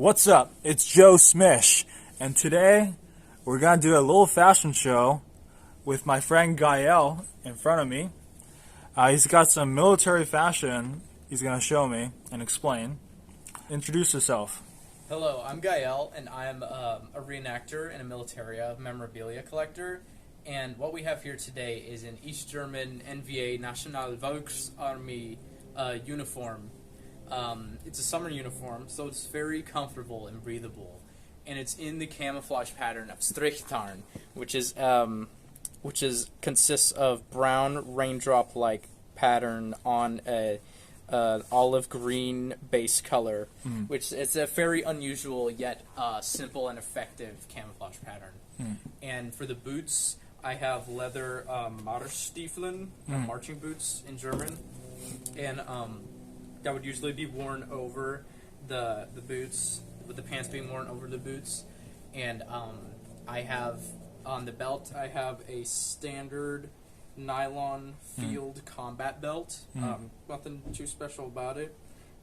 What's up? It's Joe Smish, and today we're going to do a little fashion show with my friend Gael in front of me. He's got some military fashion he's going to show me and explain. Introduce yourself. Hello, I'm Gael, and I'm a reenactor and a militaria memorabilia collector. And what we have here today is an East German NVA National Volksarmee uniform. It's a summer uniform, so it's very comfortable and breathable, and it's in the camouflage pattern of Strichtarn, which consists of brown raindrop-like pattern on a olive green base color, which it's a very unusual yet simple and effective camouflage pattern. And for the boots, I have leather Marschstiefeln, marching boots in German, and that would usually be worn over the boots, with the pants being worn over the boots. And I have, on the belt, I have a standard nylon field combat belt. Nothing too special about it.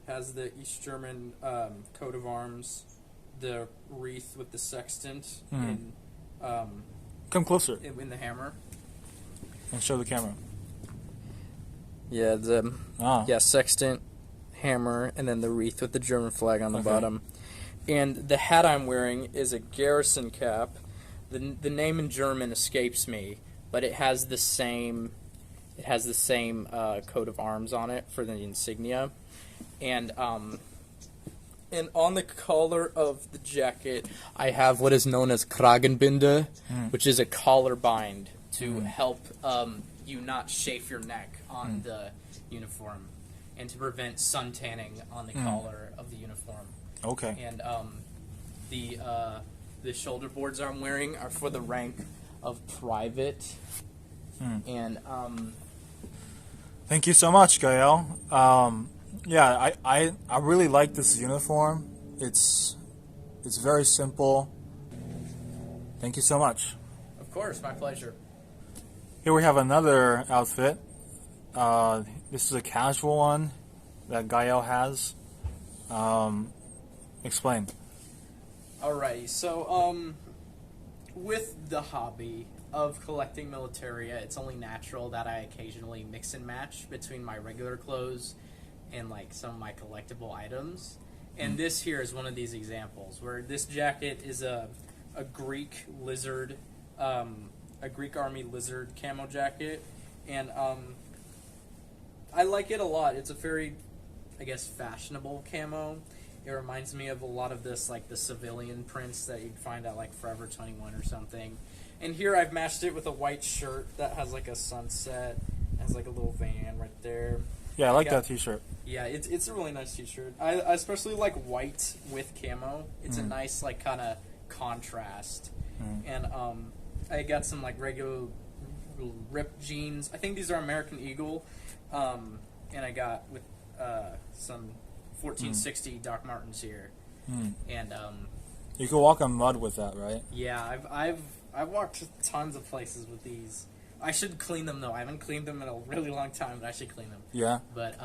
Has the East German coat of arms, the wreath with the sextant, in, Come closer in the hammer. and show the camera. Yeah, sextant, hammer, and then the wreath with the German flag on the bottom. And the hat I'm wearing is a garrison cap. The name in German escapes me, but it has the same coat of arms on it for the insignia. And on the collar of the jacket, I have what is known as Kragenbinde, which is a collar bind to help you not chafe your neck on the uniform, and to prevent sun tanning on the collar of the uniform. Okay. And the shoulder boards I'm wearing are for the rank of private. And Thank you so much, Gael. Yeah, I really like this uniform. It's very simple. Thank you so much. of course, my pleasure. Here we have another outfit. This is a casual one that Gael has. Explain. Alrighty, so with the hobby of collecting militaria, it's only natural that I occasionally mix and match between my regular clothes and like some of my collectible items. And this here is one of these examples where this jacket is a Greek lizard, a Greek army lizard camo jacket, and I like it a lot. It's a very, I guess, fashionable camo. It reminds me of a lot of this, like the civilian prints that you'd find at like Forever 21 or something. And here I've matched it with a white shirt that has like a sunset, has like a little van right there. Yeah, I like that t-shirt. Yeah, it's a really nice t-shirt. I especially like white with camo. It's a nice like kind of contrast. And I got some like regular ripped jeans. I think these are American Eagle. And I got with some 1460 Doc Martens here. And You can walk on mud with that, right? yeah, I've walked tons of places with these. I should clean them though. I haven't cleaned them in a really long time, but I should clean them. Yeah. But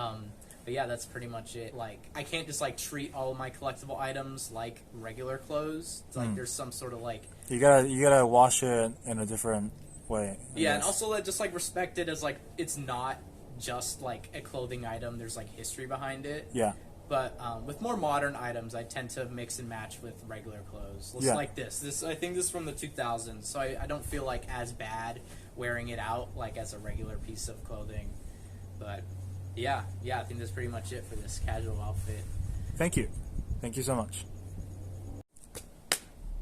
yeah, that's pretty much it. Like, I can't just like treat all of my collectible items like regular clothes. It's like there's some sort of like You gotta wash it in a different way. and also just like respect it as like it's not just like a clothing item. There's like history behind it. Yeah. But with more modern items, I tend to mix and match with regular clothes. Yeah. Like this. I think this is from the 2000s, so I don't feel like as bad wearing it out like as a regular piece of clothing. But yeah, I think that's pretty much it for this casual outfit. Thank you. Thank you so much.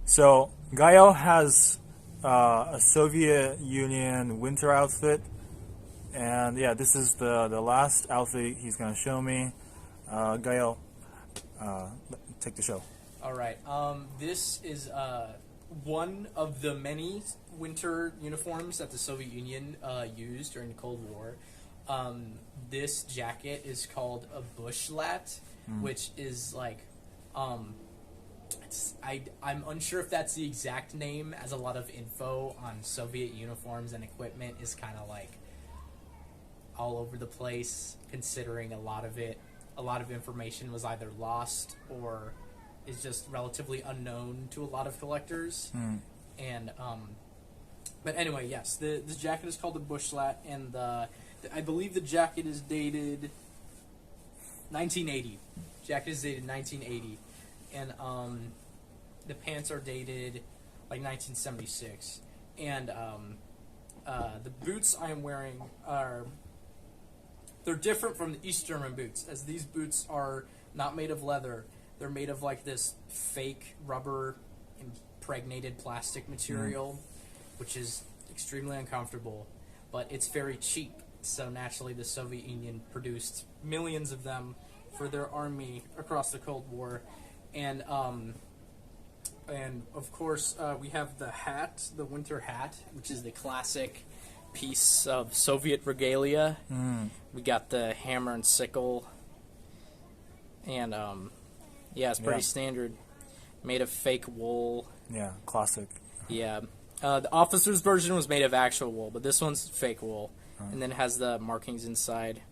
So, Gael has a Soviet Union winter outfit. And yeah, this is the last outfit he's going to show me. Gael, take the show. All right. This is one of the many winter uniforms that the Soviet Union used during the Cold War. This jacket is called a bushlat, which is like, I'm unsure if that's the exact name, as a lot of info on Soviet uniforms and equipment is kind of like all over the place, considering a lot of information was either lost or is just relatively unknown to a lot of collectors. And but anyway, yes, this jacket is called the Bushlat, and I believe the jacket is dated 1980. Jacket is dated 1980, and the pants are dated like 1976. And the boots I am wearing they're different from the East German boots, as these boots are not made of leather. They're made of like this fake rubber impregnated plastic material, which is extremely uncomfortable, but it's very cheap. So naturally the Soviet Union produced millions of them for their army across the Cold War. And of course we have the hat, the winter hat, which is the classic piece of Soviet regalia. We got the hammer and sickle, and yeah, it's pretty standard, made of fake wool. Yeah, classic. Yeah, the officer's version was made of actual wool, but this one's fake wool, and then has the markings inside.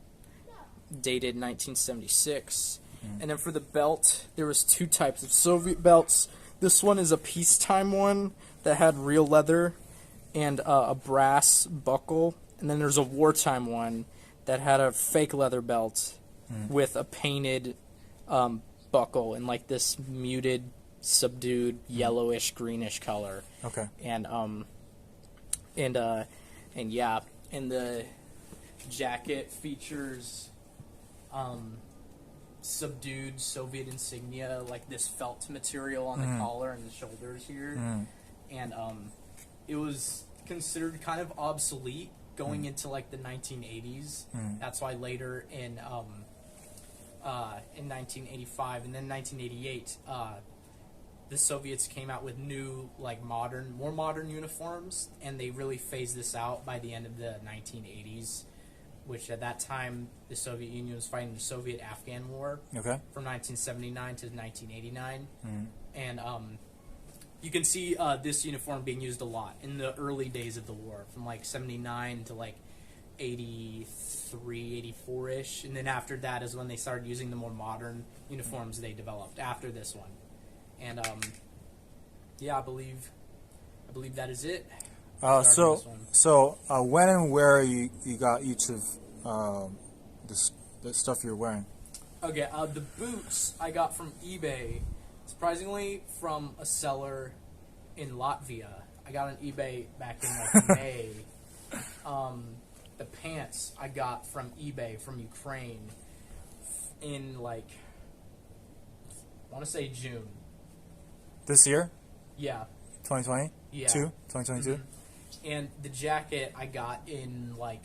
Dated 1976. And then for the belt, there was two types of Soviet belts. This one is a peacetime one that had real leather and a brass buckle, and then there's a wartime one that had a fake leather belt with a painted buckle in like this muted, subdued yellowish greenish color. Okay. And yeah, and the jacket features subdued Soviet insignia, like this felt material on the collar and the shoulders here. And it was considered kind of obsolete going into like the 1980s. That's why later in 1985 and then 1988, the Soviets came out with new, like more modern uniforms, and they really phased this out by the end of the 1980s. Which at that time the Soviet Union was fighting the Soviet-Afghan War from 1979 to 1989, and you can see this uniform being used a lot in the early days of the war, from like 79 to like 83, 84-ish, and then after that is when they started using the more modern uniforms they developed after this one, and yeah, I believe that is it. So when and where you got each of the stuff you're wearing? Okay, the boots I got from eBay, surprisingly from a seller in Latvia. I got on eBay back in like May. The pants I got from eBay from Ukraine in like, I want to say June. This year? Yeah. 2020? Yeah. 2022? And the jacket I got in like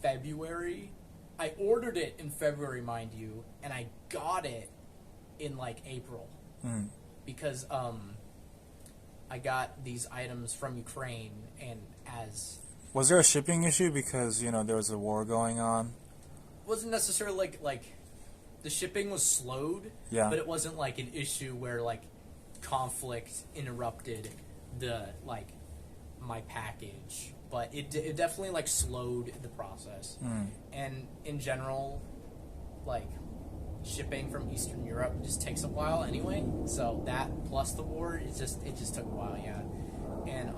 February. I ordered it in February, mind you, and I got it in like April because I got these items from Ukraine, and was there a shipping issue because there was a war going on? Wasn't necessarily like the shipping was slowed, but it wasn't like an issue where like conflict interrupted the like my package, but it definitely like slowed the process. And in general, like shipping from Eastern Europe just takes a while anyway, so that plus the war, it just took a while. And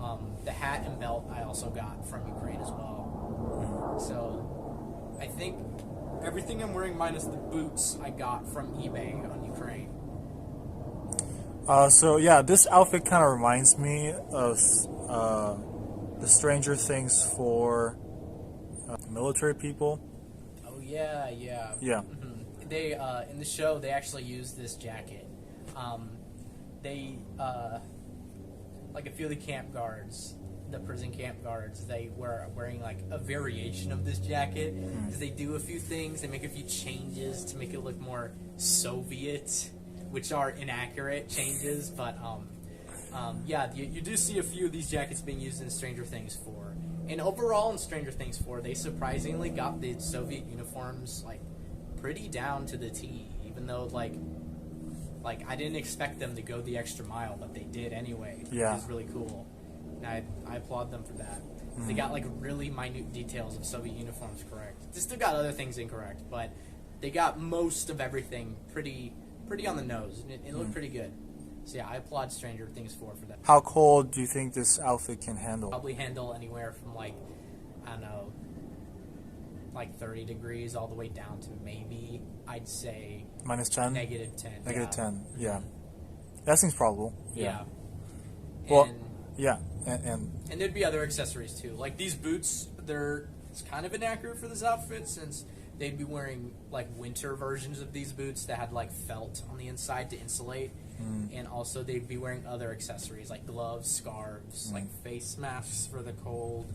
the hat and belt I also got from Ukraine as well. So I think everything I'm wearing minus the boots I got from eBay on Ukraine. So yeah, this outfit kind of reminds me of the Stranger Things for military people. Oh yeah. They in the show they actually used this jacket. They like a few of the camp guards, the prison camp guards, they were wearing like a variation of this jacket because they do a few things. They make a few changes to make it look more Soviet, which are inaccurate changes, but yeah, you do see a few of these jackets being used in Stranger Things 4. And overall in Stranger Things 4, they surprisingly got the Soviet uniforms like pretty down to the T, even though like I didn't expect them to go the extra mile, but they did anyway. Yeah. It was really cool. And I applaud them for that. They got like really minute details of Soviet uniforms correct. They still got other things incorrect, but they got most of everything pretty pretty on the nose. It looked pretty good. So yeah, I applaud Stranger Things 4 for that. How cold do you think this outfit can handle? Probably handle anywhere from like, I don't know, like 30 degrees all the way down to maybe, I'd say, Minus 10? negative 10. Negative yeah. 10, yeah. That seems probable. Yeah. Well, And, yeah, and and there'd be other accessories too. Like these boots, it's kind of inaccurate for this outfit since they'd be wearing like winter versions of these boots that had like felt on the inside to insulate. And also they'd be wearing other accessories like gloves, scarves, like face masks for the cold,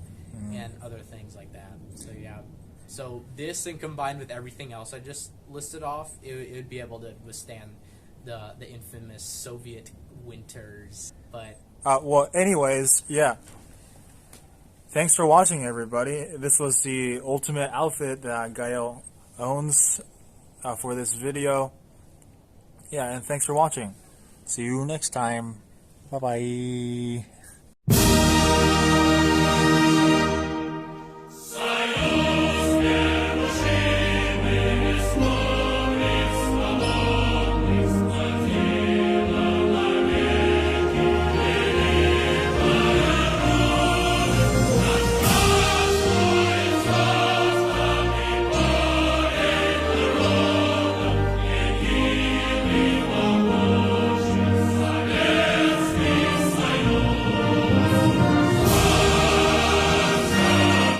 and other things like that. So yeah. So this and combined with everything else I just listed off, it would be able to withstand the infamous Soviet winters. But well, anyways, yeah. Thanks for watching, everybody. This was the ultimate outfit that Gael owns for this video. Yeah, and thanks for watching. See you next time. Bye-bye.